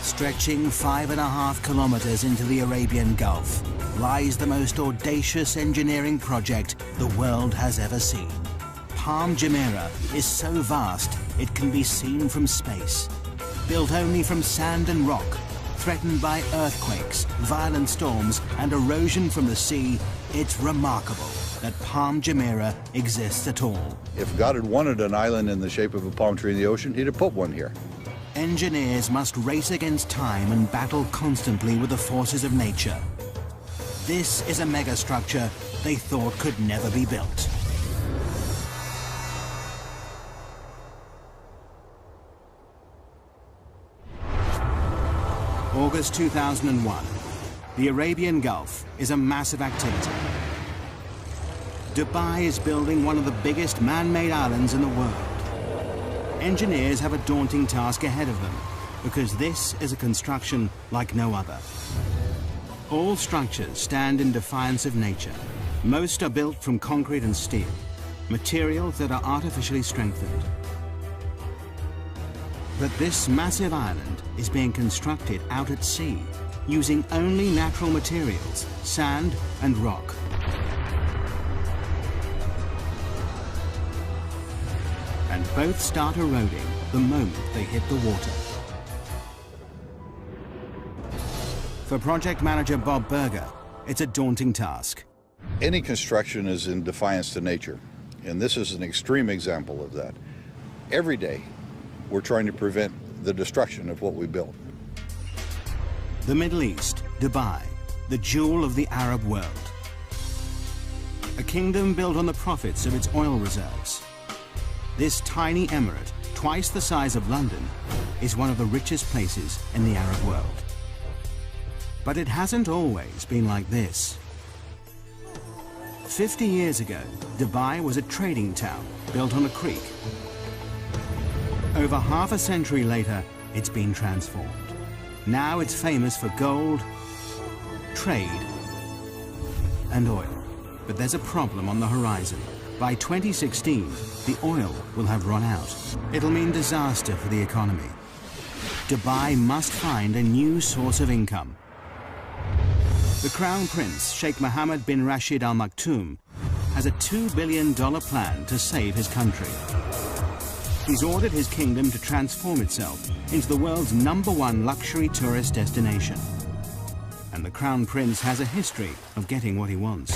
Stretching 5.5 kilometers into the Arabian Gulf lies the most audacious engineering project the world has ever seen. Palm Jumeirah is so vast it can be seen from space. Built only from sand and rock, threatened by earthquakes, violent storms and erosion from the sea, it's remarkable that Palm Jumeirah exists at all. If God had wanted an island in the shape of a palm tree in the ocean, he'd have put one here. Engineers must race against time and battle constantly with the forces of nature. This is a megastructure they thought could never be built. August 2001. The Arabian Gulf is a massive activity. Dubai is building one of the biggest man-made islands in the world. Engineers have a daunting task ahead of them because this is a construction like no other. All structures stand in defiance of nature. Most are built from concrete and steel, materials that are artificially strengthened. But this massive island is being constructed out at sea, using only natural materials, sand and rock. And both start eroding the moment they hit the water. For project manager Bob Berger, it's a daunting task. Any construction is in defiance to nature, and this is an extreme example of that. Every day, we're trying to prevent the destruction of what we built. The Middle East, Dubai, the jewel of the Arab world. A kingdom built on the profits of its oil reserves. This tiny emirate, twice the size of London, is one of the richest places in the Arab world. But it hasn't always been like this. 50 years ago, Dubai was a trading town built on a creek. Over half a century later, it's been transformed. Now it's famous for gold, trade, and oil. But there's a problem on the horizon. By 2016, the oil will have run out. It'll mean disaster for the economy. Dubai must find a new source of income. The Crown Prince, Sheikh Mohammed bin Rashid Al Maktoum, has a $2 billion plan to save his country. He's ordered his kingdom to transform itself into the world's #1 luxury tourist destination. And the Crown Prince has a history of getting what he wants.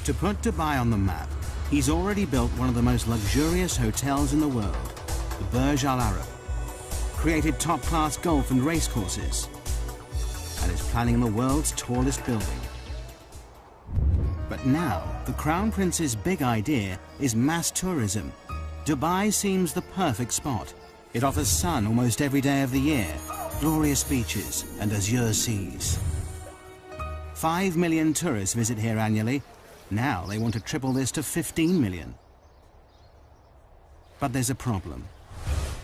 To put Dubai on the map, he's already built one of the most luxurious hotels in the world, the Burj Al Arab, created top-class golf and racecourses, and is planning the world's tallest building. But now, the Crown Prince's big idea is mass tourism. Dubai seems the perfect spot. It offers sun almost every day of the year, glorious beaches and azure seas. 5 million tourists visit here annually. Now they want to triple this to 15 million. But there's a problem.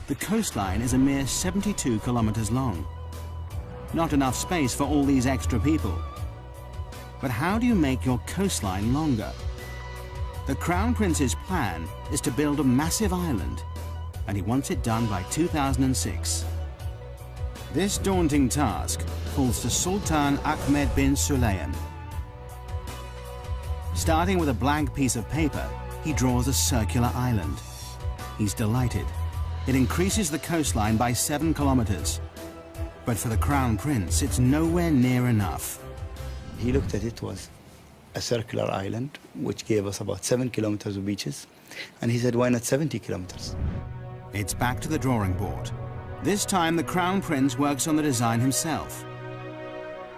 The coastline is a mere 72 kilometers long. Not enough space for all these extra people. But how do you make your coastline longer? The Crown Prince's plan is to build a massive island, and he wants it done by 2006. This daunting task falls to Sultan Ahmed bin Sulayman. Starting with a blank piece of paper, he draws a circular island. He's delighted. It increases the coastline by 7 kilometers. But for the Crown Prince, it's nowhere near enough. He looked at it was a circular island, which gave us about 7 kilometers of beaches. And he said, why not 70 kilometers? It's back to the drawing board. This time, the Crown Prince works on the design himself,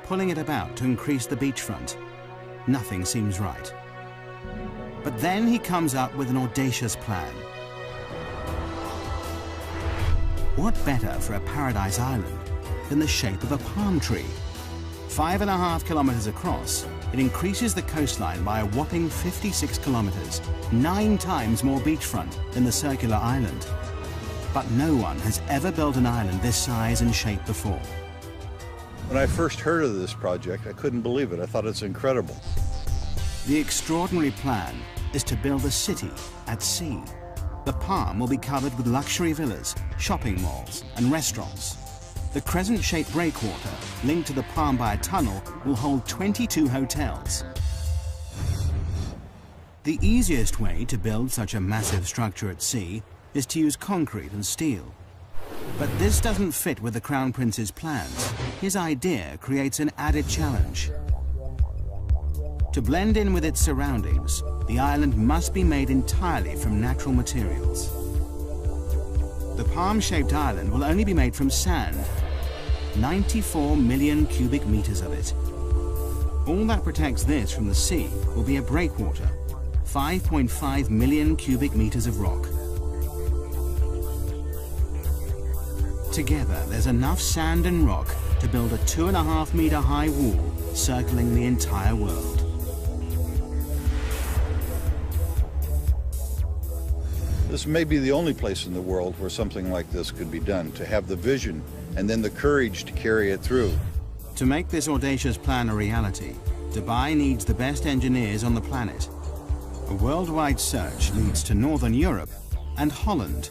pulling it about to increase the beachfront. Nothing seems right. But then he comes up with an audacious plan. What better for a paradise island than the shape of a palm tree? 5.5 kilometers across, it increases the coastline by a whopping 56 kilometers, 9 times more beachfront than the circular island. But no one has ever built an island this size and shape before. When I first heard of this project, I couldn't believe it. I thought it's incredible. The extraordinary plan is to build a city at sea. The palm will be covered with luxury villas, shopping malls, and restaurants. The crescent-shaped breakwater, linked to the palm by a tunnel, will hold 22 hotels. The easiest way to build such a massive structure at sea is to use concrete and steel. But this doesn't fit with the Crown Prince's plans. His idea creates an added challenge. To blend in with its surroundings, the island must be made entirely from natural materials. The palm-shaped island will only be made from sand, 94 million cubic meters of it. All that protects this from the sea will be a breakwater, 5.5 million cubic meters of rock. Together, there's enough sand and rock to build a 2.5-meter high wall circling the entire world. This may be the only place in the world where something like this could be done, to have the vision and then the courage to carry it through. To make this audacious plan a reality, Dubai needs the best engineers on the planet. A worldwide search leads to Northern Europe and Holland.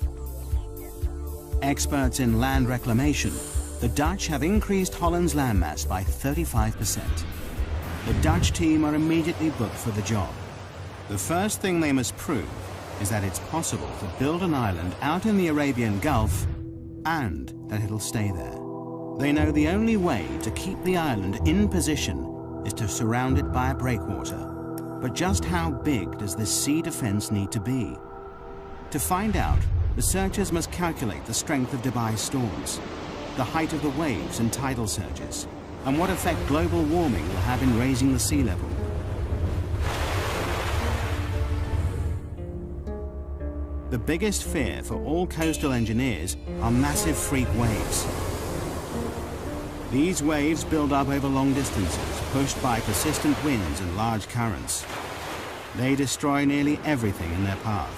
Experts in land reclamation, the Dutch have increased Holland's landmass by 35%. The Dutch team are immediately booked for the job. The first thing they must prove is that it's possible to build an island out in the Arabian Gulf and that it'll stay there. They know the only way to keep the island in position is to surround it by a breakwater. But just how big does this sea defense need to be? To find out, researchers must calculate the strength of Dubai's storms, the height of the waves and tidal surges, and what effect global warming will have in raising the sea level. The biggest fear for all coastal engineers are massive freak waves. These waves build up over long distances, pushed by persistent winds and large currents. They destroy nearly everything in their path.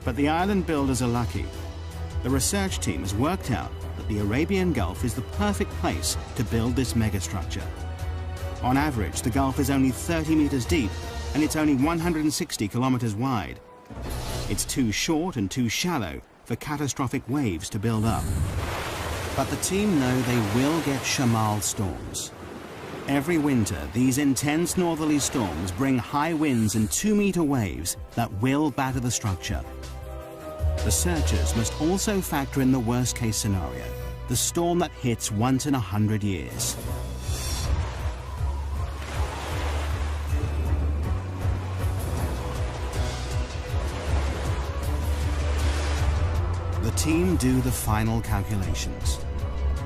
But the island builders are lucky. The research team has worked out that the Arabian Gulf is the perfect place to build this megastructure. On average, the Gulf is only 30 meters deep, and it's only 160 kilometers wide. It's too short and too shallow for catastrophic waves to build up. But the team know they will get Shamal storms. Every winter, these intense northerly storms bring high winds and 2-meter waves that will batter the structure. Researchers must also factor in the worst-case scenario, the storm that hits once in 100 years. The team do the final calculations.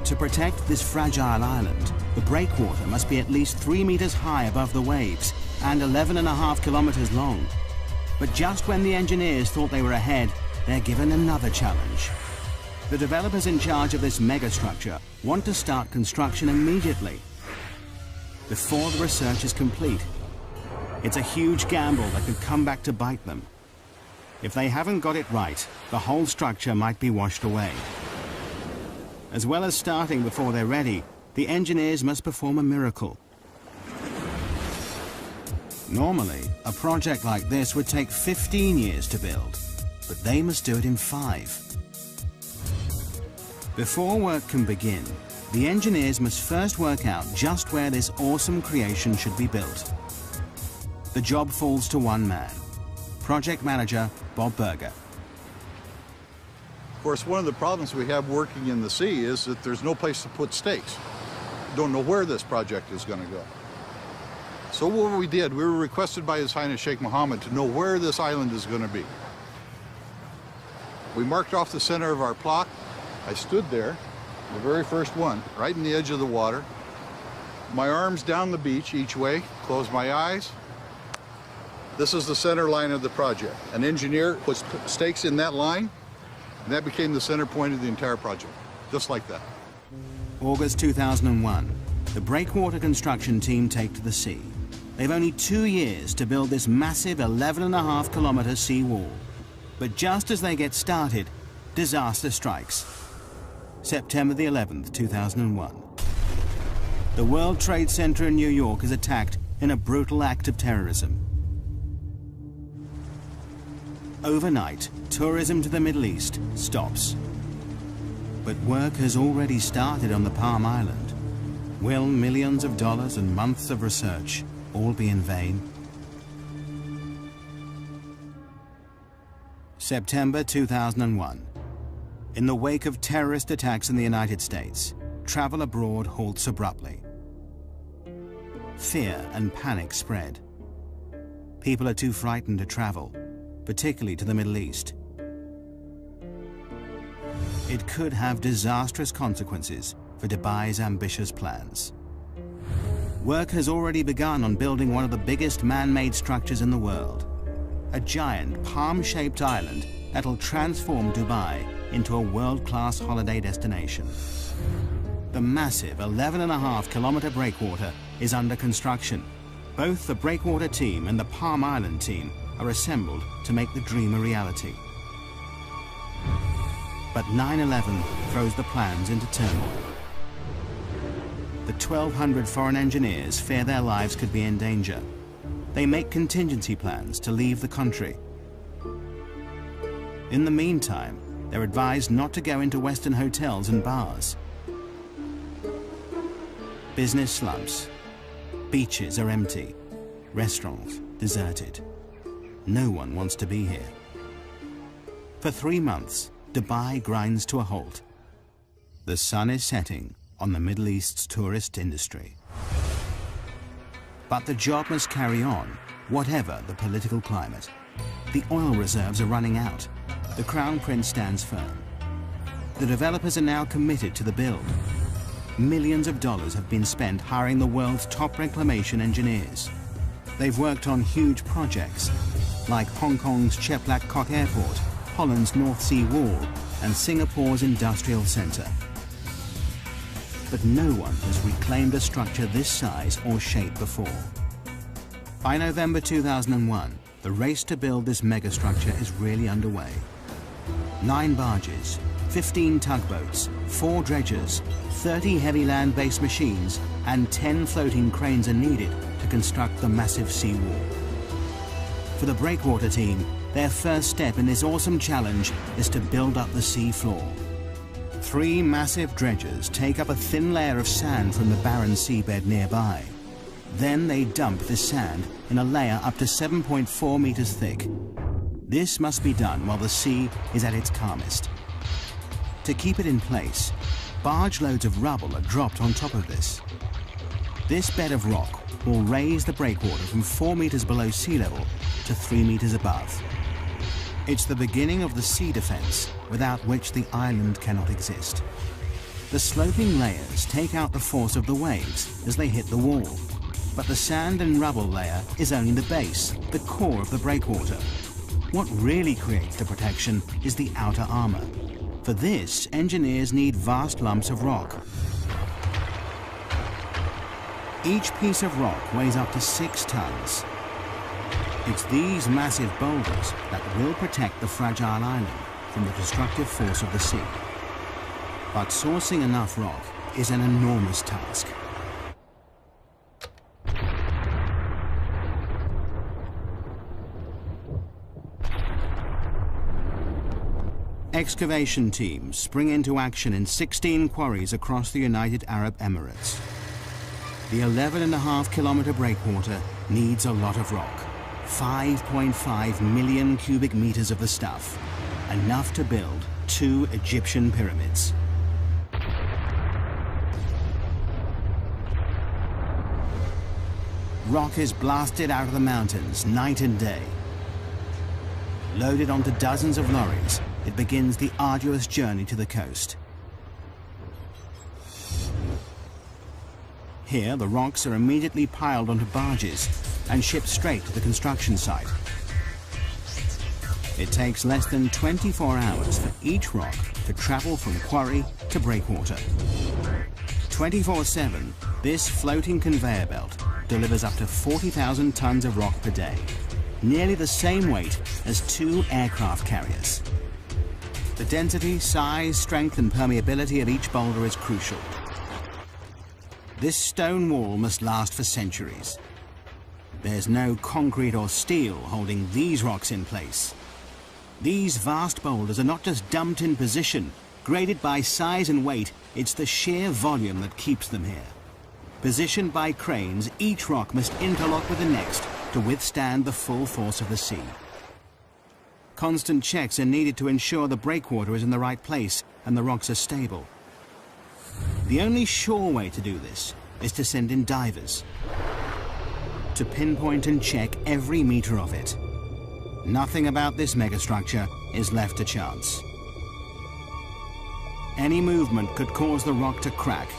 To protect this fragile island, the breakwater must be at least 3 meters high above the waves and 11.5 kilometers long. But just when the engineers thought they were ahead, they're given another challenge. The developers in charge of this megastructure want to start construction immediately, before the research is complete. It's a huge gamble that could come back to bite them. If they haven't got it right, the whole structure might be washed away. As well as starting before they're ready, the engineers must perform a miracle. Normally, a project like this would take 15 years to build, but they must do it in 5. Before work can begin, the engineers must first work out just where this awesome creation should be built. The job falls to one man, project manager Bob Berger. Of course, one of the problems we have working in the sea is that there's no place to put stakes. Don't know where this project is going to go. So what we did, we were requested by His Highness Sheikh Mohammed to know where this island is going to be. We marked off the center of our plot. I stood there, the very first one, right in the edge of the water. My arms down the beach each way, closed my eyes. This is the center line of the project. An engineer puts stakes in that line, and that became the center point of the entire project, just like that. August 2001, the breakwater construction team take to the sea. They've only 2 years to build this massive 11.5-kilometer sea wall. But just as they get started, disaster strikes. September the 11th, 2001. The World Trade Center in New York is attacked in a brutal act of terrorism. Overnight, tourism to the Middle East stops. But work has already started on the Palm Island. Will millions of dollars and months of research all be in vain? September 2001. In the wake of terrorist attacks in the United States, travel abroad halts abruptly. Fear and panic spread. People are too frightened to travel, particularly to the Middle East. It could have disastrous consequences for Dubai's ambitious plans. Work has already begun on building one of the biggest man-made structures in the world, a giant palm-shaped island that'll transform Dubai into a world-class holiday destination. The massive 11.5-kilometer breakwater is under construction. Both the breakwater team and the Palm Island team are assembled to make the dream a reality. But 9/11 throws the plans into turmoil. The 1,200 foreign engineers fear their lives could be in danger. They make contingency plans to leave the country. In the meantime, they're advised not to go into Western hotels and bars. Business slumps. Beaches are empty. Restaurants deserted. No one wants to be here. For 3 months, Dubai grinds to a halt. The sun is setting on the Middle East's tourist industry. But the job must carry on, whatever the political climate. The oil reserves are running out. The Crown Prince stands firm. The developers are now committed to the build. Millions of dollars have been spent hiring the world's top reclamation engineers. They've worked on huge projects, like Hong Kong's Cheplak Kok Airport, Holland's North Sea Wall, and Singapore's industrial centre. But no one has reclaimed a structure this size or shape before. By November 2001, the race to build this megastructure is really underway. 9 barges, 15 tugboats, 4 dredgers, 30 heavy land-based machines, and 10 floating cranes are needed to construct the massive seawall. For the breakwater team, their first step in this awesome challenge is to build up the sea floor. 3 massive dredgers take up a thin layer of sand from the barren seabed nearby. Then they dump this sand in a layer up to 7.4 meters thick. This must be done while the sea is at its calmest. To keep it in place, barge loads of rubble are dropped on top of this. This bed of rock will raise the breakwater from 4 meters below sea level to 3 meters above. It's the beginning of the sea defense, without which the island cannot exist. The sloping layers take out the force of the waves as they hit the wall, but the sand and rubble layer is only the base, the core of the breakwater. What really creates the protection is the outer armor. For this, engineers need vast lumps of rock. Each piece of rock weighs up to 6 tons. It's these massive boulders that will protect the fragile island from the destructive force of the sea. But sourcing enough rock is an enormous task. Excavation teams spring into action in 16 quarries across the United Arab Emirates. The 11.5-kilometer breakwater needs a lot of rock. 5.5 million cubic meters of the stuff, enough to build 2 Egyptian pyramids. Rock is blasted out of the mountains night and day. Loaded onto dozens of lorries, it begins the arduous journey to the coast. Here, the rocks are immediately piled onto barges and shipped straight to the construction site. It takes less than 24 hours for each rock to travel from quarry to breakwater. 24/7, this floating conveyor belt delivers up to 40,000 tons of rock per day, nearly the same weight as 2 aircraft carriers. The density, size, strength, and permeability of each boulder is crucial. This stone wall must last for centuries. There's no concrete or steel holding these rocks in place. These vast boulders are not just dumped in position, Graded by size and weight, it's the sheer volume that keeps them here. Positioned by cranes, each rock must interlock with the next to withstand the full force of the sea. Constant checks are needed to ensure the breakwater is in the right place and the rocks are stable. The only sure way to do this is to send in divers to pinpoint and check every meter of it. Nothing about this megastructure is left to chance. Any movement could cause the rock to crack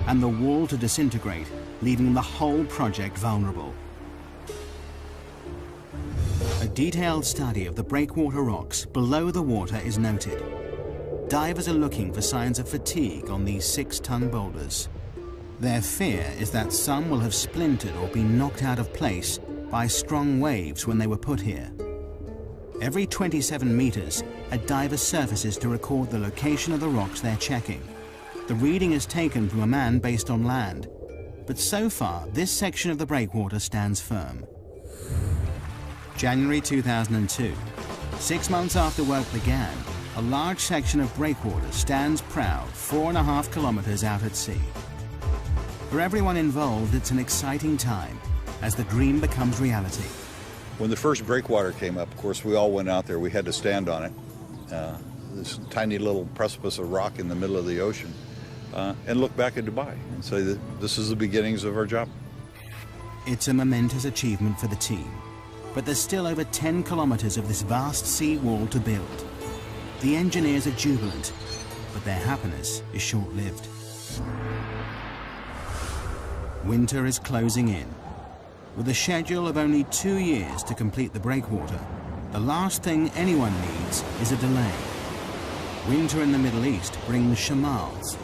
and the wall to disintegrate, leaving the whole project vulnerable. A detailed study of the breakwater rocks below the water is noted. Divers are looking for signs of fatigue on these 6-ton boulders. Their fear is that some will have splintered or been knocked out of place by strong waves when they were put here. Every 27 meters, a diver surfaces to record the location of the rocks they're checking. The reading is taken from a man based on land, but so far this section of the breakwater stands firm. January 2002. 6 months after work began, a large section of breakwater stands proud 4.5 kilometers out at sea. For everyone involved, it's an exciting time as the dream becomes reality. When the first breakwater came up, of course, we all went out there. We had to stand on it. This tiny little precipice of rock in the middle of the ocean, and look back at Dubai and say that this is the beginnings of our job. It's a momentous achievement for the team, but there's still over 10 kilometers of this vast sea wall to build. The engineers are jubilant, but their happiness is short-lived. Winter is closing in. With a schedule of only 2 years to complete the breakwater, the last thing anyone needs is a delay. Winter in the Middle East brings shamals,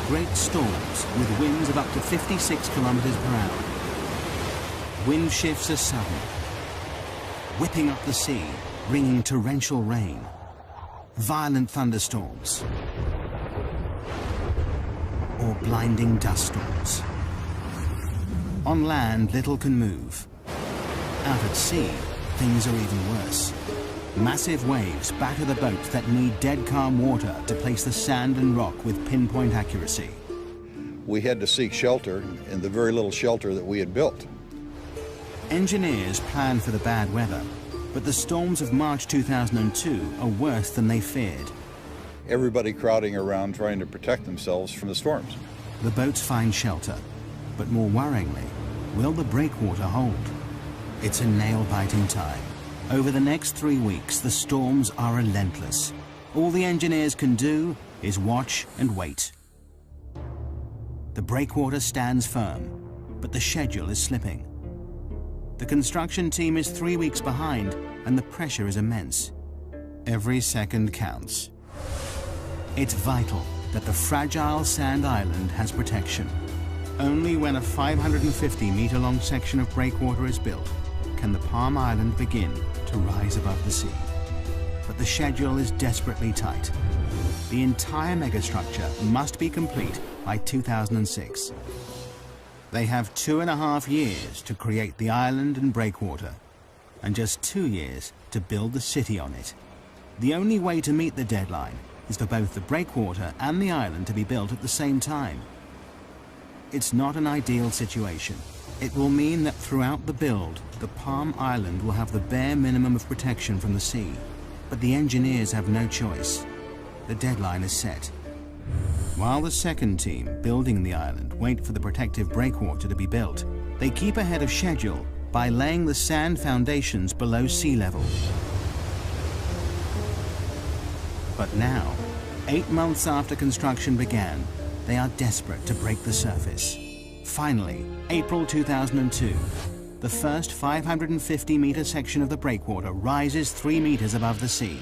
great storms with winds of up to 56 kilometers per hour. Wind shifts are sudden, whipping up the sea, bringing torrential rain, violent thunderstorms, or blinding dust storms. On land, little can move. Out at sea, things are even worse. Massive waves batter the boats that need dead calm water to place the sand and rock with pinpoint accuracy. We had to seek shelter in the very little shelter that we had built. Engineers planned for the bad weather, but the storms of March 2002 are worse than they feared. Everybody crowding around trying to protect themselves from the storms. The boats find shelter, but more worryingly, will the breakwater hold? It's a nail-biting time. Over the next 3 weeks, the storms are relentless. All the engineers can do is watch and wait. The breakwater stands firm, but the schedule is slipping. The construction team is 3 weeks behind, and the pressure is immense. Every second counts. It's vital that the fragile sand island has protection. Only when a 550-meter-long section of breakwater is built can the Palm Island begin to rise above the sea. But the schedule is desperately tight. The entire megastructure must be complete by 2006. They have 2.5 years to create the island and breakwater, and just 2 years to build the city on it. The only way to meet the deadline is for both the breakwater and the island to be built at the same time. It's not an ideal situation. It will mean that throughout the build, the Palm Island will have the bare minimum of protection from the sea. But the engineers have no choice. The deadline is set. While the second team building the island wait for the protective breakwater to be built, they keep ahead of schedule by laying the sand foundations below sea level. But now, 8 months after construction began, they are desperate to break the surface. Finally, April 2002, the first 550-meter section of the breakwater rises 3 meters above the sea.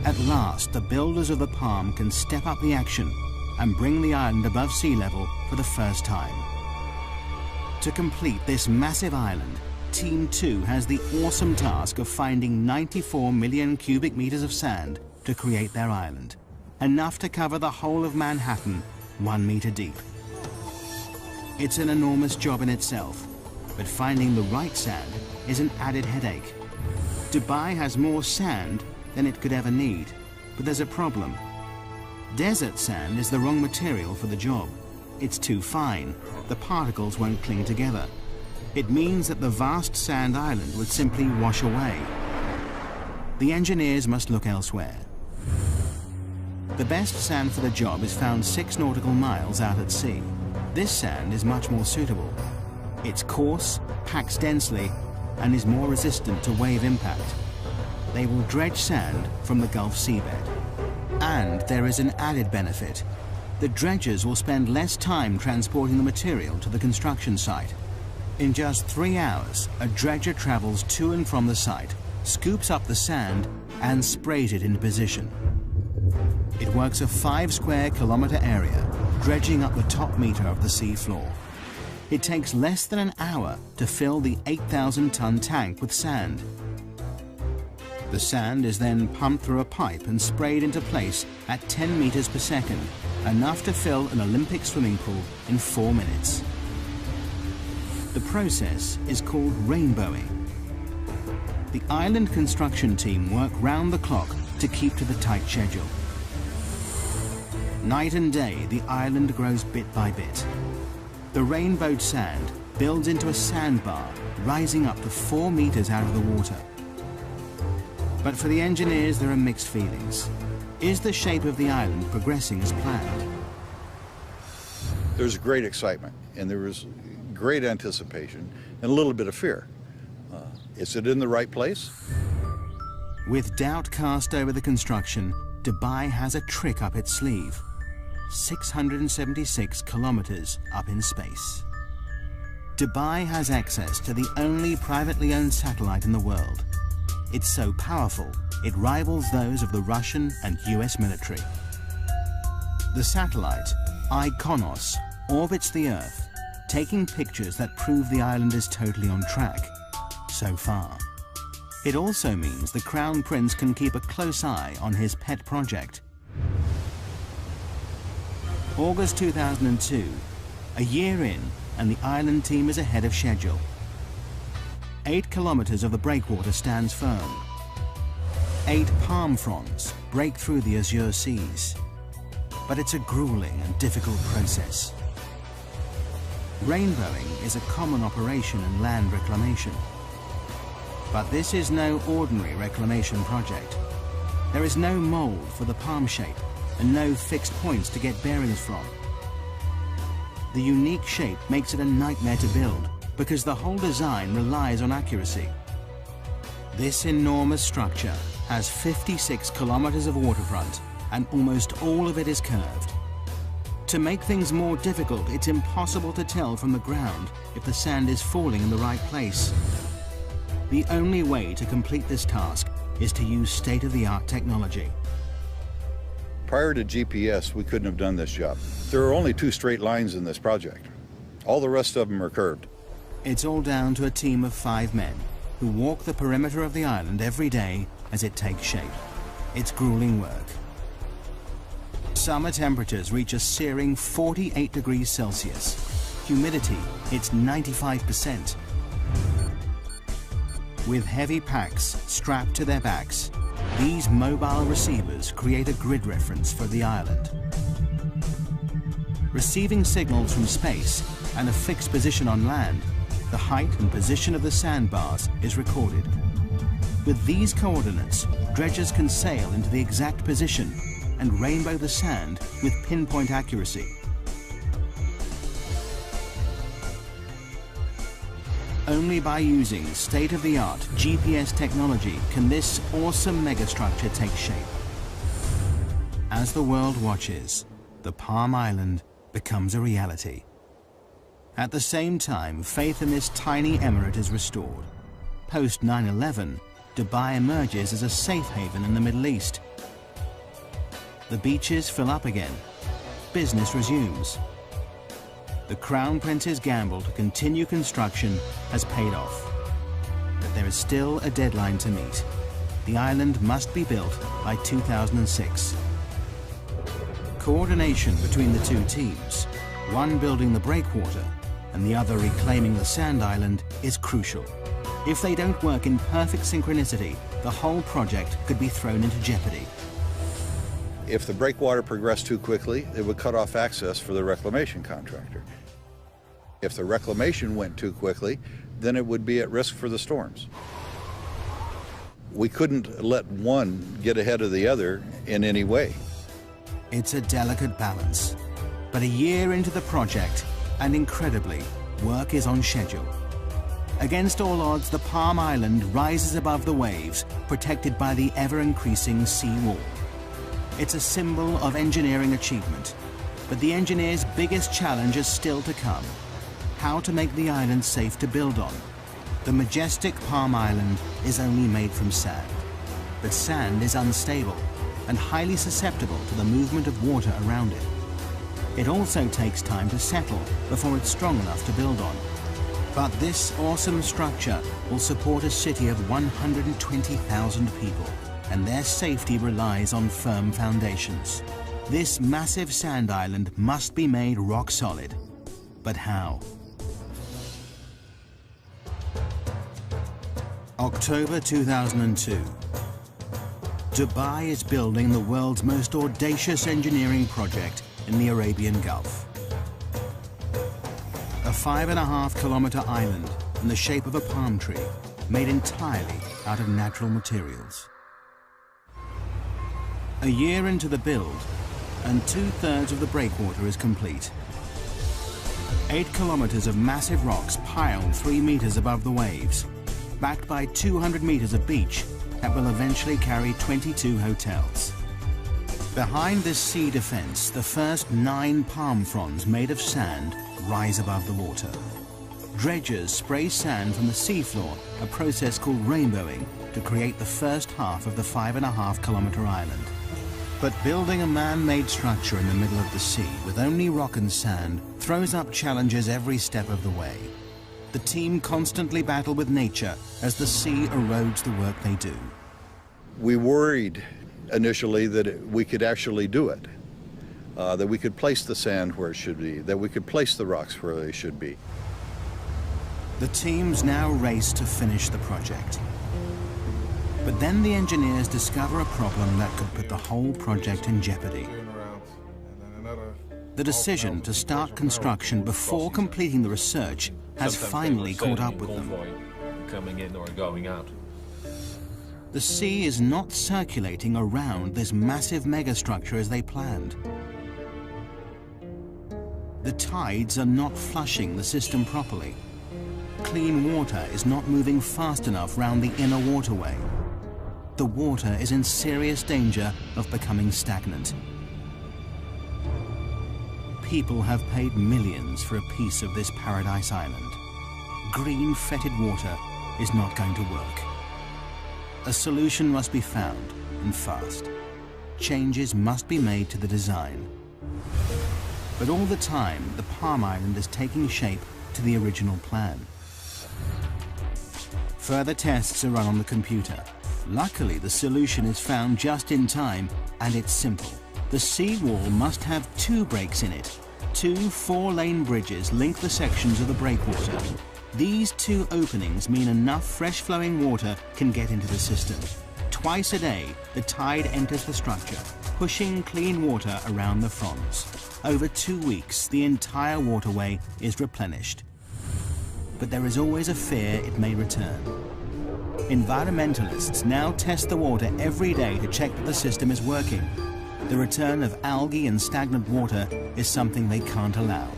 At last, the builders of the Palm can step up the action and bring the island above sea level for the first time. To complete this massive island, Team 2 has the awesome task of finding 94 million cubic meters of sand to create their island, enough to cover the whole of Manhattan 1 meter deep. It's an enormous job in itself, but finding the right sand is an added headache. Dubai has more sand than it could ever need. But there's a problem. Desert sand is the wrong material for the job. It's too fine. The particles won't cling together. It means that the vast sand island would simply wash away. The engineers must look elsewhere. The best sand for the job is found 6 nautical miles out at sea. This sand is much more suitable. It's coarse, packs densely, and is more resistant to wave impact. They will dredge sand from the Gulf seabed. And there is an added benefit. The dredgers will spend less time transporting the material to the construction site. In just 3 hours, a dredger travels to and from the site, scoops up the sand, and sprays it into position. It works a 5 square kilometer area, dredging up the top meter of the sea floor. It takes less than an hour to fill the 8,000-ton tank with sand. The sand is then pumped through a pipe and sprayed into place at 10 meters per second, enough to fill an Olympic swimming pool in 4 minutes. The process is called rainbowing. The island construction team work round the clock to keep to the tight schedule. Night and day, the island grows bit by bit. The rainbowed sand builds into a sandbar, rising up to 4 meters out of the water. But for the engineers, there are mixed feelings. Is the shape of the island progressing as planned? There's great excitement, and there was great anticipation and a little bit of fear. Is it in the right place? With doubt cast over the construction, Dubai has a trick up its sleeve. 676 kilometers up in space. Dubai has access to the only privately owned satellite in the world. It's so powerful, it rivals those of the Russian and US military. The satellite, IKONOS, orbits the Earth, taking pictures that prove the island is totally on track, so far. It also means the Crown Prince can keep a close eye on his pet project. August 2002, a year in, and the island team is ahead of schedule. 8 kilometers of the breakwater stands firm. 8 palm fronds break through the azure seas. But it's a grueling and difficult process. Rainbowing is a common operation in land reclamation. But this is no ordinary reclamation project. There is no mold for the palm shape and no fixed points to get bearings from. The unique shape makes it a nightmare to build because the whole design relies on accuracy. This enormous structure has 56 kilometers of waterfront and almost all of it is curved. To make things more difficult, it's impossible to tell from the ground if the sand is falling in the right place. The only way to complete this task is to use state-of-the-art technology. Prior to GPS, we couldn't have done this job. There are only 2 straight lines in this project. All the rest of them are curved. It's all down to a team of 5 men who walk the perimeter of the island every day as it takes shape. It's grueling work. Summer temperatures reach a searing 48 degrees Celsius. Humidity, it's 95%. With heavy packs strapped to their backs, these mobile receivers create a grid reference for the island. Receiving signals from space and a fixed position on land, the height and position of the sandbars is recorded. With these coordinates, dredgers can sail into the exact position and rainbow the sand with pinpoint accuracy. Only by using state-of-the-art GPS technology can this awesome megastructure take shape. As the world watches, the Palm Island becomes a reality. At the same time, faith in this tiny emirate is restored. Post 9/11, Dubai emerges as a safe haven in the Middle East. The beaches fill up again. Business resumes. The Crown Prince's gamble to continue construction has paid off. But there is still a deadline to meet. The island must be built by 2006. Coordination between the 2 teams, one building the breakwater and the other reclaiming the sand island, is crucial. If they don't work in perfect synchronicity, the whole project could be thrown into jeopardy. If the breakwater progressed too quickly, it would cut off access for the reclamation contractor. If the reclamation went too quickly, then it would be at risk for the storms. We couldn't let one get ahead of the other in any way. It's a delicate balance. But a year into the project, and incredibly, work is on schedule. Against all odds, the Palm Island rises above the waves, protected by the ever-increasing sea wall. It's a symbol of engineering achievement. But the engineers' biggest challenge is still to come: how to make the island safe to build on. The majestic Palm Island is only made from sand. But sand is unstable and highly susceptible to the movement of water around it. It also takes time to settle before it's strong enough to build on. But this awesome structure will support a city of 120,000 people, and their safety relies on firm foundations. This massive sand island must be made rock solid. But how? October 2002. Dubai is building the world's most audacious engineering project in the Arabian Gulf. A 5.5-kilometer island in the shape of a palm tree, made entirely out of natural materials. A year into the build, and 2/3 of the breakwater is complete. 8 kilometers of massive rocks piled 3 meters above the waves, backed by 200 meters of beach that will eventually carry 22 hotels. Behind this sea defense, the first 9 palm fronds made of sand rise above the water. Dredgers spray sand from the seafloor, a process called rainbowing, to create the first half of the 5.5-kilometer island. But building a man-made structure in the middle of the sea with only rock and sand throws up challenges every step of the way. The team constantly battle with nature as the sea erodes the work they do. We worried initially that we could actually do it, that we could place the sand where it should be, that we could place the rocks where they should be. The teams now race to finish the project. But then the engineers discover a problem that could put the whole project in jeopardy. The decision to start construction before completing the research has finally caught up with them. Coming in or going out. The sea is not circulating around this massive megastructure as they planned. The tides are not flushing the system properly. Clean water is not moving fast enough round the inner waterway. The water is in serious danger of becoming stagnant. People have paid millions for a piece of this paradise island. Green, fetid water is not going to work. A solution must be found, and fast. Changes must be made to the design. But all the time, the Palm Island is taking shape to the original plan. Further tests are run on the computer. Luckily, the solution is found just in time, and it's simple. The seawall must have 2 breaks in it. 2 4-lane bridges link the sections of the breakwater. These 2 openings mean enough fresh-flowing water can get into the system. Twice a day, the tide enters the structure, pushing clean water around the fronds. Over 2 weeks, the entire waterway is replenished. But there is always a fear it may return. Environmentalists now test the water every day to check that the system is working. The return of algae and stagnant water is something they can't allow.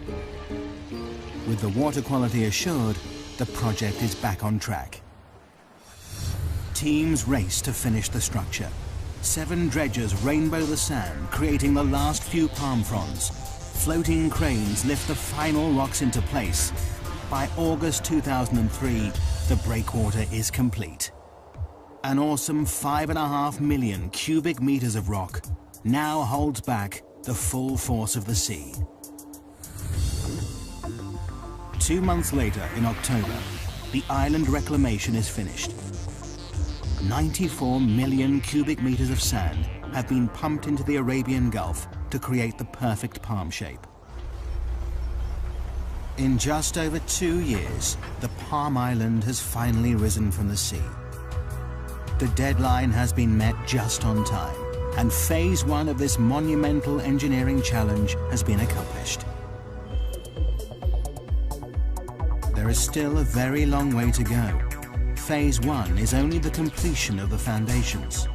With the water quality assured, the project is back on track. Teams race to finish the structure. 7 dredgers rainbow the sand, creating the last few palm fronds. Floating cranes lift the final rocks into place. By August 2003, the breakwater is complete. An awesome 5.5 million cubic meters of rock now holds back the full force of the sea. 2 months later, in October, the island reclamation is finished. 94 million cubic meters of sand have been pumped into the Arabian Gulf to create the perfect palm shape. In just over 2 years, the Palm Island has finally risen from the sea. The deadline has been met just on time, and phase 1 of this monumental engineering challenge has been accomplished. There is still a very long way to go. Phase 1 is only the completion of the foundations.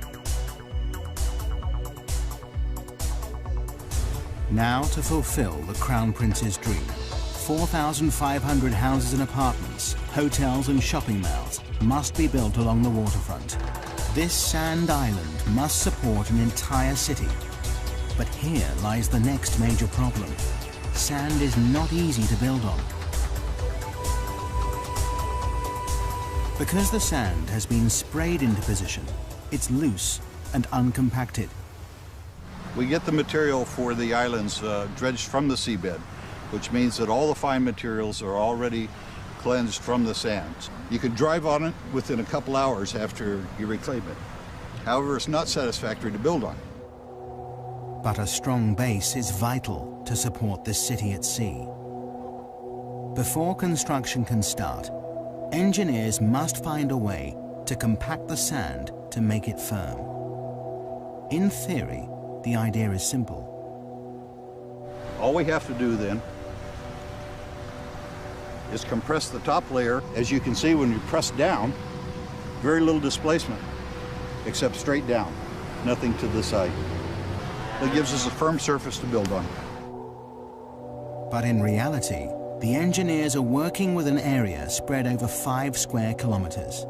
Now to fulfill the Crown Prince's dream. 4,500 houses and apartments, hotels and shopping malls must be built along the waterfront. This sand island must support an entire city. But here lies the next major problem. Sand is not easy to build on. Because the sand has been sprayed into position, it's loose and uncompacted. We get the material for the islands dredged from the seabed, which means that all the fine materials are already cleansed from the sands. You can drive on it within a couple hours after you reclaim it. However, it's not satisfactory to build on. But a strong base is vital to support this city at sea. Before construction can start, engineers must find a way to compact the sand to make it firm. In theory, the idea is simple. All we have to do then is compress the top layer. As you can see, when you press down, very little displacement, except straight down, nothing to the side. That gives us a firm surface to build on. But in reality, the engineers are working with an area spread over 5 square kilometers.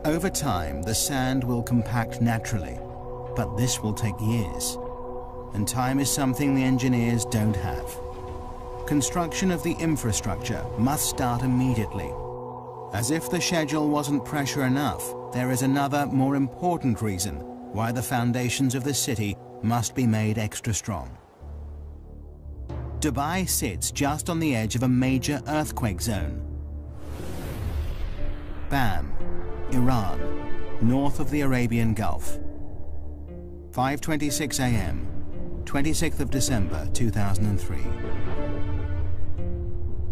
Over time, the sand will compact naturally, but this will take years. And time is something the engineers don't have. Construction of the infrastructure must start immediately. As if the schedule wasn't pressure enough, there is another, more important reason why the foundations of the city must be made extra strong. Dubai sits just on the edge of a major earthquake zone. Bam, Iran, north of the Arabian Gulf. 5:26 a.m., 26th of December 2003.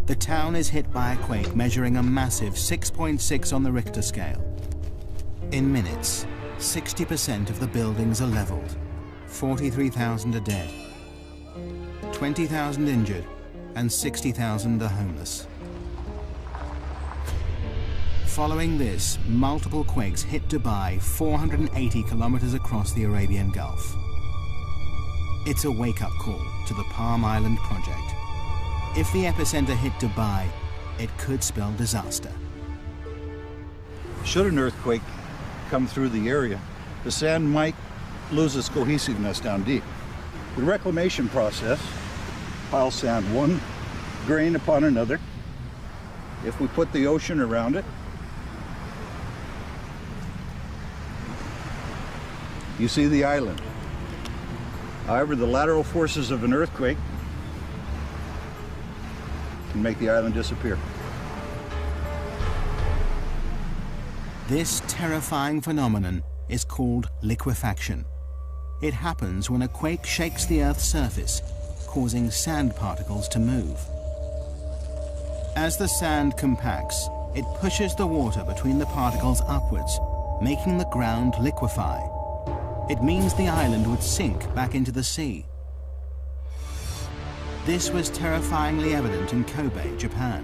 The town is hit by a quake measuring a massive 6.6 on the Richter scale. In minutes, 60% of the buildings are leveled. 43,000 are dead, 20,000 injured, and 60,000 are homeless. Following this, multiple quakes hit Dubai 480 kilometers across the Arabian Gulf. It's a wake-up call to the Palm Island project. If the epicenter hit Dubai, it could spell disaster. Should an earthquake come through the area, the sand might lose its cohesiveness down deep. The reclamation process piles sand one grain upon another. If we put the ocean around it, you see the island. However, the lateral forces of an earthquake can make the island disappear. This terrifying phenomenon is called liquefaction. It happens when a quake shakes the Earth's surface, causing sand particles to move. As the sand compacts, it pushes the water between the particles upwards, making the ground liquefy. It means the island would sink back into the sea. This was terrifyingly evident in Kobe, Japan.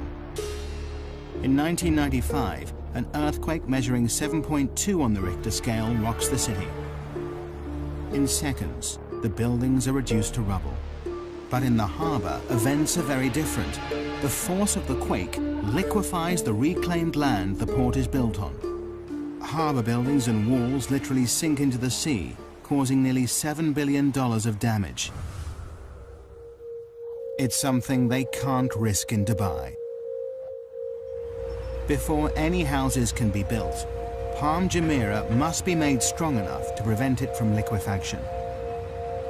In 1995, an earthquake measuring 7.2 on the Richter scale rocks the city. In seconds, the buildings are reduced to rubble. But in the harbor, events are very different. The force of the quake liquefies the reclaimed land the port is built on. Harbor buildings and walls literally sink into the sea, causing nearly $7 billion of damage. It's something they can't risk in Dubai. Before any houses can be built, Palm Jumeirah must be made strong enough to prevent it from liquefaction.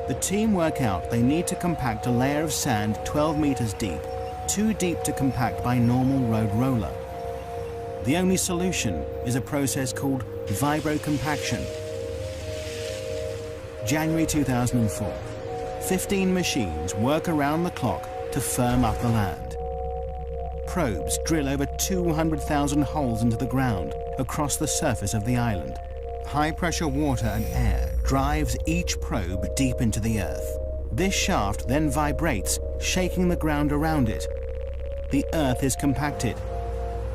The team work out they need to compact a layer of sand 12 meters deep, too deep to compact by normal road roller. The only solution is a process called vibrocompaction. January 2004. 15 machines work around the clock to firm up the land. Probes drill over 200,000 holes into the ground across the surface of the island. High-pressure water and air drives each probe deep into the earth. This shaft then vibrates, shaking the ground around it. The earth is compacted.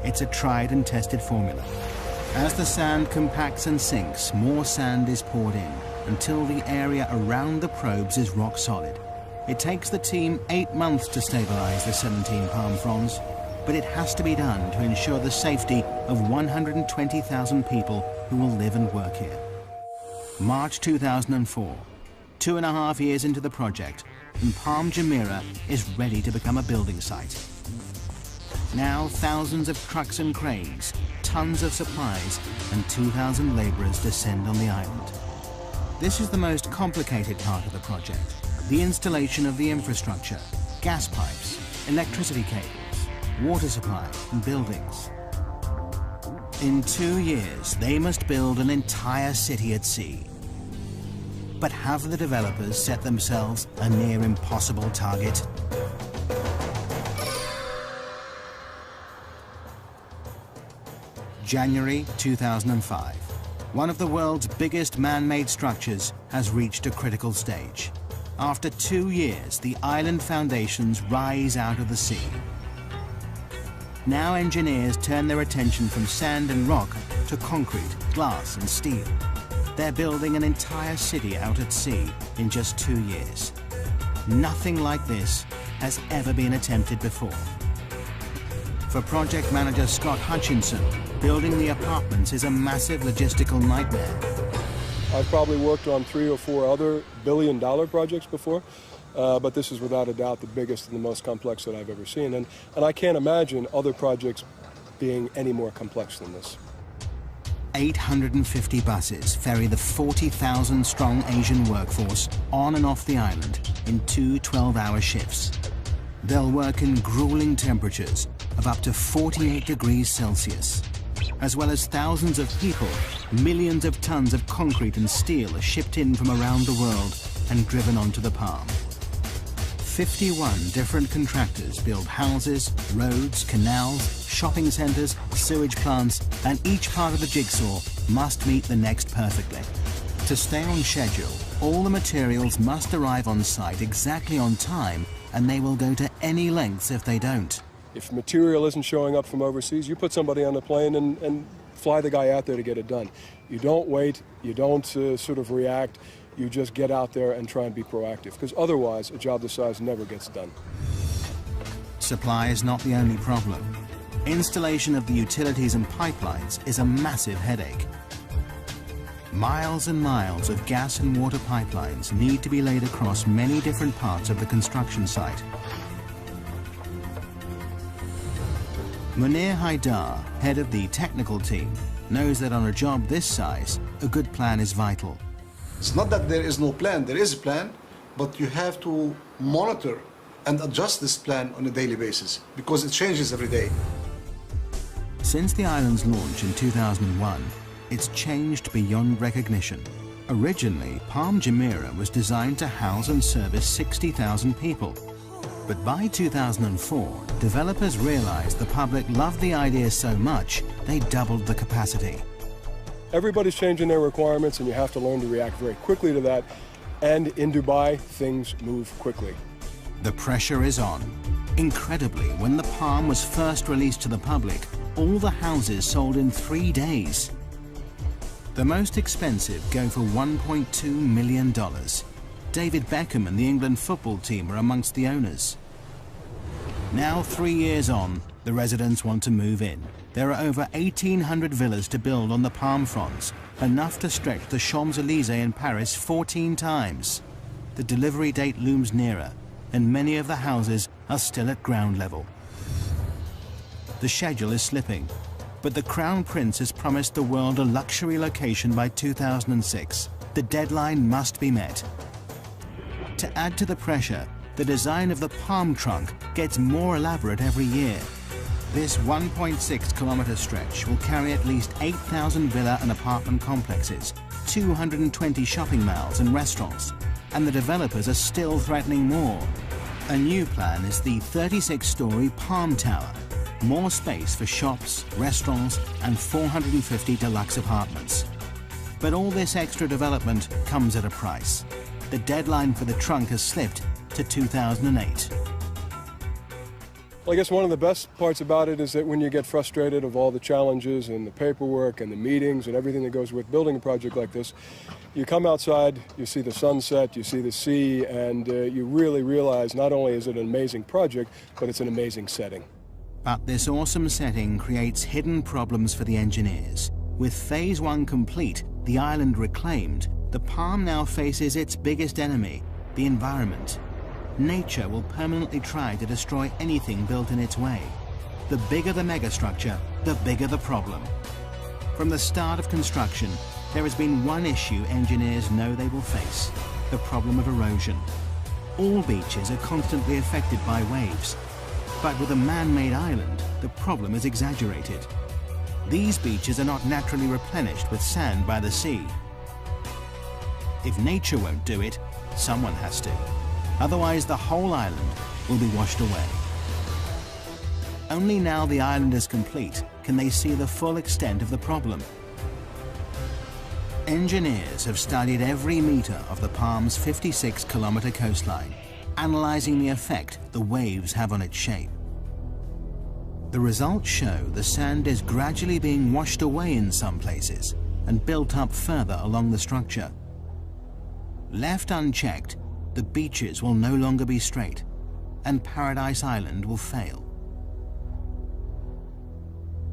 It's a tried and tested formula. As the sand compacts and sinks, more sand is poured in until the area around the probes is rock solid. It takes the team 8 months to stabilize the 17 palm fronds, but it has to be done to ensure the safety of 120,000 people who will live and work here. March 2004, 2.5 years into the project, and Palm Jumeirah is ready to become a building site. Now thousands of trucks and cranes, tons of supplies, and 2,000 laborers descend on the island. This is the most complicated part of the project, the installation of the infrastructure, gas pipes, electricity cables, water supply, and buildings. In 2 years, they must build an entire city at sea. But have the developers set themselves a near impossible target? January 2005. One of the world's biggest man-made structures has reached a critical stage. After 2 years, the island foundations rise out of the sea. Now engineers turn their attention from sand and rock to concrete, glass and steel. They're building an entire city out at sea in just 2 years. Nothing like this has ever been attempted before. For project manager Scott Hutchinson, building the apartments is a massive logistical nightmare. I've probably worked on 3 or 4 other billion-dollar projects before, but this is without a doubt the biggest and the most complex that I've ever seen. And I can't imagine other projects being any more complex than this. 850 buses ferry the 40,000-strong Asian workforce on and off the island in 2 12-hour shifts. They'll work in grueling temperatures of up to 48 degrees Celsius. As well as thousands of people, millions of tons of concrete and steel are shipped in from around the world and driven onto the Palm. 51 different contractors build houses, roads, canals, shopping centres, sewage plants, and each part of the jigsaw must meet the next perfectly. To stay on schedule, all the materials must arrive on site exactly on time, and they will go to any lengths if they don't. If material isn't showing up from overseas, you put somebody on the plane and fly the guy out there to get it done. You don't wait, you don't sort of react, you just get out there and try and be proactive, because otherwise a job this size never gets done. Supply is not the only problem. Installation of the utilities and pipelines is a massive headache. Miles and miles of gas and water pipelines need to be laid across many different parts of the construction site. Munir Haidar, head of the technical team, knows that on a job this size, a good plan is vital. It's not that there is no plan, there is a plan, but you have to monitor and adjust this plan on a daily basis because it changes every day. Since the island's launch in 2001, it's changed beyond recognition. Originally, Palm Jumeirah was designed to house and service 60,000 people. But by 2004, developers realized the public loved the idea so much, they doubled the capacity. Everybody's changing their requirements, and you have to learn to react very quickly to that. And in Dubai, things move quickly. The pressure is on. Incredibly, when the Palm was first released to the public, all the houses sold in 3 days. The most expensive go for $1.2 million. David Beckham and the England football team are amongst the owners. Now, 3 years on, the residents want to move in. There are over 1,800 villas to build on the palm fronds, enough to stretch the Champs-Élysées in Paris 14 times. The delivery date looms nearer, and many of the houses are still at ground level. The schedule is slipping, but the Crown Prince has promised the world a luxury location by 2006. The deadline must be met. To add to the pressure, the design of the palm trunk gets more elaborate every year. This 1.6-kilometer stretch will carry at least 8,000 villa and apartment complexes, 220 shopping malls and restaurants, and the developers are still threatening more. A new plan is the 36-story Palm Tower, more space for shops, restaurants, and 450 deluxe apartments. But all this extra development comes at a price. The deadline for the trunk has slipped to 2008. Well, I guess one of the best parts about it is that when you get frustrated of all the challenges and the paperwork and the meetings and everything that goes with building a project like this, you come outside, you see the sunset, you see the sea, and you really realize not only is it an amazing project, but it's an amazing setting. But this awesome setting creates hidden problems for the engineers. With Phase 1 complete, the island reclaimed, the Palm now faces its biggest enemy, the environment. Nature will permanently try to destroy anything built in its way. The bigger the megastructure, the bigger the problem. From the start of construction, there has been one issue engineers know they will face: the problem of erosion. All beaches are constantly affected by waves, but with a man-made island, the problem is exaggerated. These beaches are not naturally replenished with sand by the sea. If nature won't do it, someone has to. Otherwise, the whole island will be washed away. Only now the island is complete can they see the full extent of the problem. Engineers have studied every meter of the Palm's 56-kilometer coastline, analyzing the effect the waves have on its shape. The results show the sand is gradually being washed away in some places and built up further along the structure. Left unchecked, the beaches will no longer be straight, and Paradise Island will fail.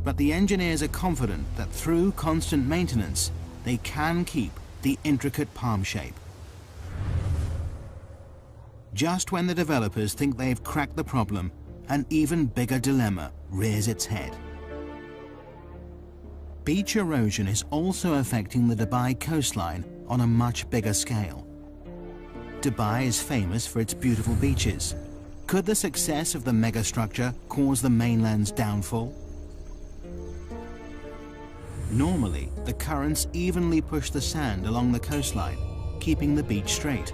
But the engineers are confident that through constant maintenance, they can keep the intricate palm shape. Just when the developers think they've cracked the problem, an even bigger dilemma rears its head. Beach erosion is also affecting the Dubai coastline on a much bigger scale. Dubai is famous for its beautiful beaches. Could the success of the megastructure cause the mainland's downfall? Normally, the currents evenly push the sand along the coastline, keeping the beach straight.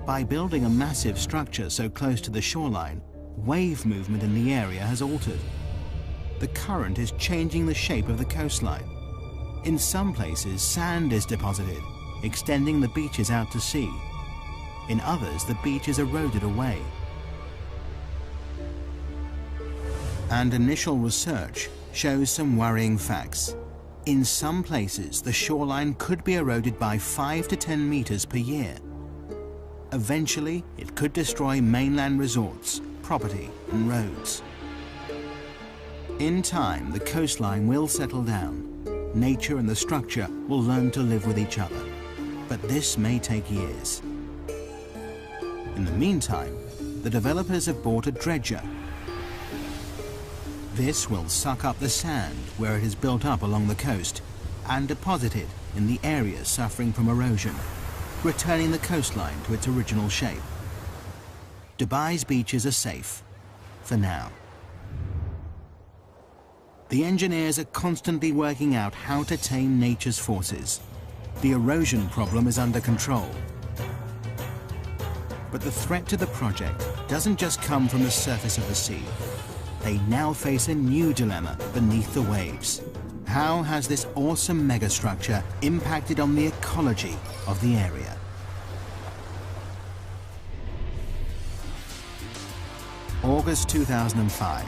By building a massive structure so close to the shoreline, wave movement in the area has altered. The current is changing the shape of the coastline. In some places, sand is deposited, extending the beaches out to sea. In others, the beach is eroded away. And initial research shows some worrying facts. In some places, the shoreline could be eroded by 5 to 10 meters per year. Eventually, it could destroy mainland resorts, property, and roads. In time, the coastline will settle down. Nature and the structure will learn to live with each other. But this may take years. In the meantime, the developers have bought a dredger. This will suck up the sand where it is built up along the coast and deposit it in the areas suffering from erosion, returning the coastline to its original shape. Dubai's beaches are safe, for now. The engineers are constantly working out how to tame nature's forces. The erosion problem is under control. But the threat to the project doesn't just come from the surface of the sea. They now face a new dilemma beneath the waves. How has this awesome megastructure impacted on the ecology of the area? August 2005.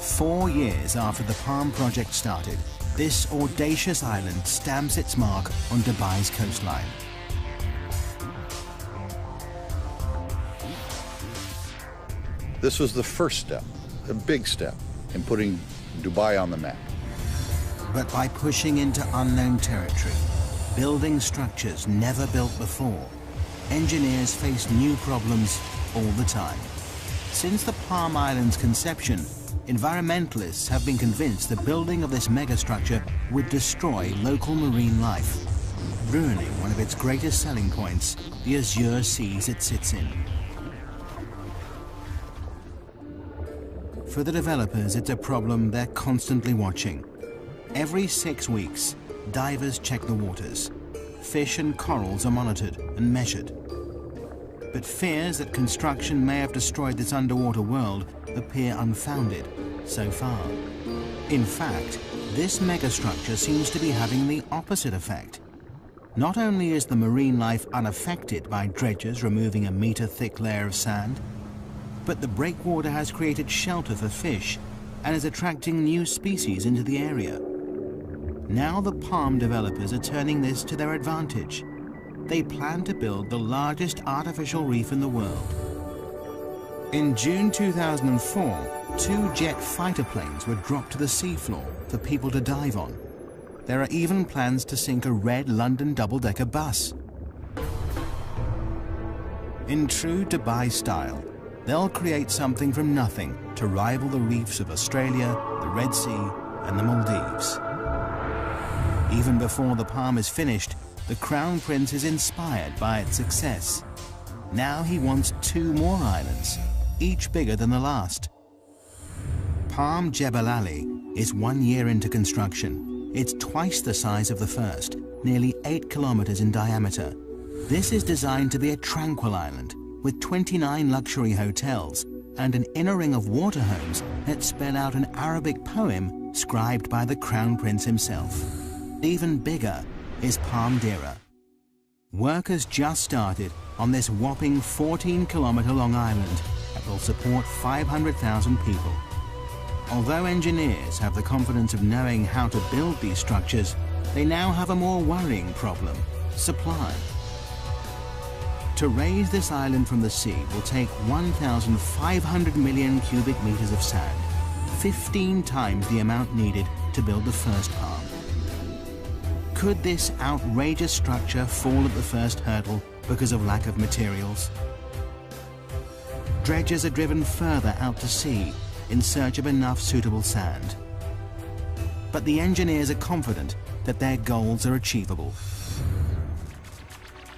4 years after the Palm project started, this audacious island stamps its mark on Dubai's coastline. This was the first step, a big step, in putting Dubai on the map. But by pushing into unknown territory, building structures never built before, engineers face new problems all the time. Since the Palm Island's conception, environmentalists have been convinced the building of this megastructure would destroy local marine life, ruining one of its greatest selling points, the azure seas it sits in. For the developers, it's a problem they're constantly watching. Every 6 weeks, divers check the waters. Fish and corals are monitored and measured. But fears that construction may have destroyed this underwater world appear unfounded so far. In fact, this megastructure seems to be having the opposite effect. Not only is the marine life unaffected by dredgers removing a meter-thick layer of sand, but the breakwater has created shelter for fish and is attracting new species into the area. Now the palm developers are turning this to their advantage. They plan to build the largest artificial reef in the world. In June 2004, 2 jet fighter planes were dropped to the seafloor for people to dive on. There are even plans to sink a red London double-decker bus. In true Dubai style, they'll create something from nothing to rival the reefs of Australia, the Red Sea, and the Maldives. Even before the palm is finished, the Crown Prince is inspired by its success. Now he wants 2 more islands, each bigger than the last. Palm Jebel Ali is 1 year into construction. It's twice the size of the first, nearly 8 kilometers in diameter. This is designed to be a tranquil island with 29 luxury hotels and an inner ring of water homes that spell out an Arabic poem scribed by the Crown Prince himself. Even bigger is Palm Dira. Work has just started on this whopping 14-kilometer long island that will support 500,000 people. Although engineers have the confidence of knowing how to build these structures, they now have a more worrying problem: supply. To raise this island from the sea will take 1,500 million cubic meters of sand, 15 times the amount needed to build the first palm. Could this outrageous structure fall at the first hurdle because of lack of materials? Dredgers are driven further out to sea in search of enough suitable sand. But the engineers are confident that their goals are achievable.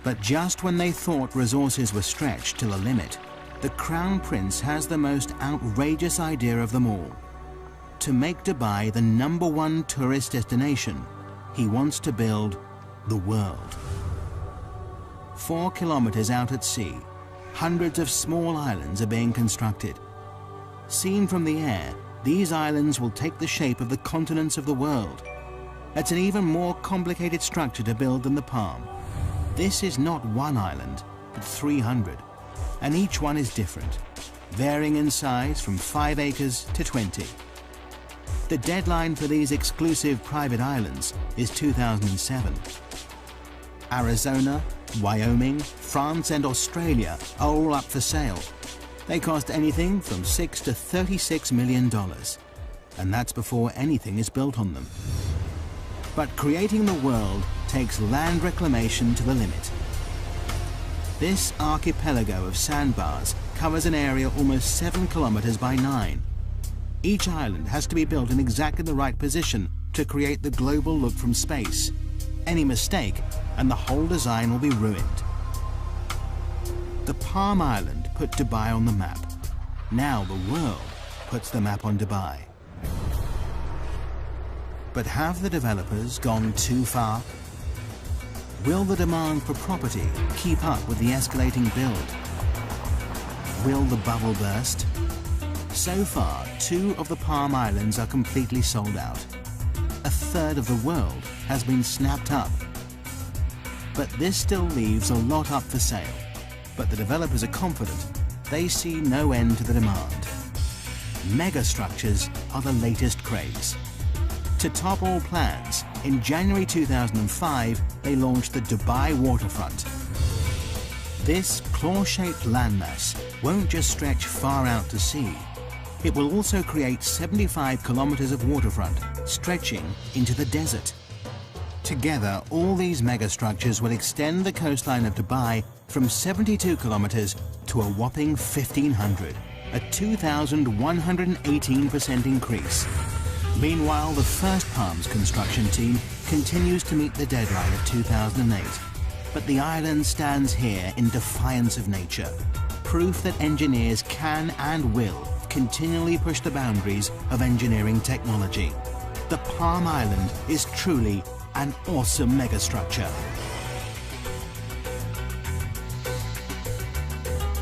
But just when they thought resources were stretched to the limit, the Crown Prince has the most outrageous idea of them all. To make Dubai the #1 tourist destination, he wants to build the world. 4 kilometers out at sea, hundreds of small islands are being constructed. Seen from the air, these islands will take the shape of the continents of the world. It's an even more complicated structure to build than the palm. This is not 1 island, but 300, and each one is different, varying in size from 5 acres to 20. The deadline for these exclusive private islands is 2007. Arizona, Wyoming, France and Australia are all up for sale. They cost anything from $6 to $36 million, and that's before anything is built on them. But creating the world takes land reclamation to the limit. This archipelago of sandbars covers an area almost 7 kilometers by 9. Each island has to be built in exactly the right position to create the global look from space. Any mistake, and the whole design will be ruined. The Palm Island put Dubai on the map. Now the world puts the map on Dubai. But have the developers gone too far? Will the demand for property keep up with the escalating build? Will the bubble burst? So far, 2 of the Palm Islands are completely sold out. A third of the world has been snapped up. But this still leaves a lot up for sale. But the developers are confident they see no end to the demand. Megastructures are the latest craze. To top all plans, in January 2005, they launched the Dubai waterfront. This claw-shaped landmass won't just stretch far out to sea. It will also create 75 kilometers of waterfront, stretching into the desert. Together, all these megastructures will extend the coastline of Dubai from 72 kilometers to a whopping 1,500, a 2,118% increase. Meanwhile, the first Palm's construction team continues to meet the deadline of 2008. But the island stands here in defiance of nature, proof that engineers can and will continually push the boundaries of engineering technology. The Palm Island is truly an awesome megastructure.